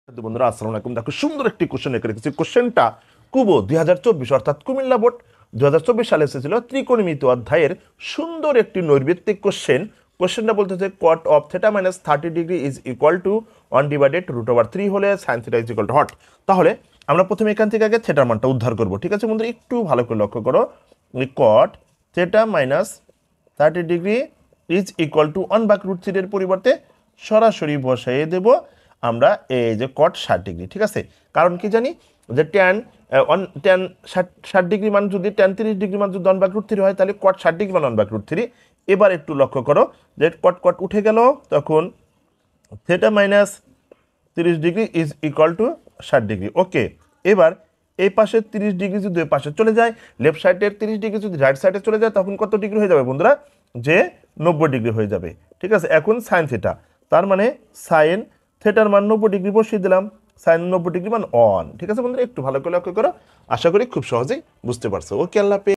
বন্ধুরা আসসালামু আলাইকুম। দেখো সুন্দর একটি কোশ্চেন এঁকে রেখেছি। কোশ্চেনটা কুবো 2024 অর্থাৎ কুমিল্লা বোর্ড 2024 সালে এসেছিল ত্রিকোণমিতি অধ্যায়ের সুন্দর একটি নৈর্ব্যক্তিক কোশ্চেন। কোশ্চেনটা বলতেছে cot of theta minus 30 degree is equal to 1/√3 হলে sine theta is equal to hot. তাহলে আমরা প্রথমে এখান থেকে আগে থেটার মানটা উদ্ধার করব। ঠিক আছে বন্ধুরা, একটু ভালো করে লক্ষ্য করো। কট theta minus 30 degree is equal to 1/√3 এর পরিবর্তে সরাসরি বসাইয়ে দেব আমরা এই যে কট 60 ডিগ্রি। ঠিক আছে, কারণ কি জানি যে ট্যান 60 ডিগ্রি মান যদি ট্যান 30 ডিগ্রি মান যদি 1/√3 হয় তাহলে কট 60 ডিগ্রি মান 1/√3। এবার একটু লক্ষ্য করো যে কট কট উঠে গেল, তখন theta minus 30 degree is equal to 60 degree. Okay, এবার এই পাশের 30 ডিগ্রি যদি ওই পাশে চলে যায়, লেফট সাইডের 30 ডিগ্রি যদি রাইট সাইডে চলে যায়, তখন কত ডিগ্রি হয়ে যাবে বন্ধুরা? যে 90 ডিগ্রি হয়ে যাবে। ঠিক আছে, এখন সাইন থিটা, তার মানে সাইন থেটার মান 90 ডিগ্রি বসিয়ে দিলাম, সাইন 90 ডিগ্রি মান অন। ঠিক আছে বন্ধুরা, একটু ভালো করে লক্ষ্য করো, আশা করি খুব সহজেই বুঝতে পারছো। ওকে, আল্লাহ হাফেজ।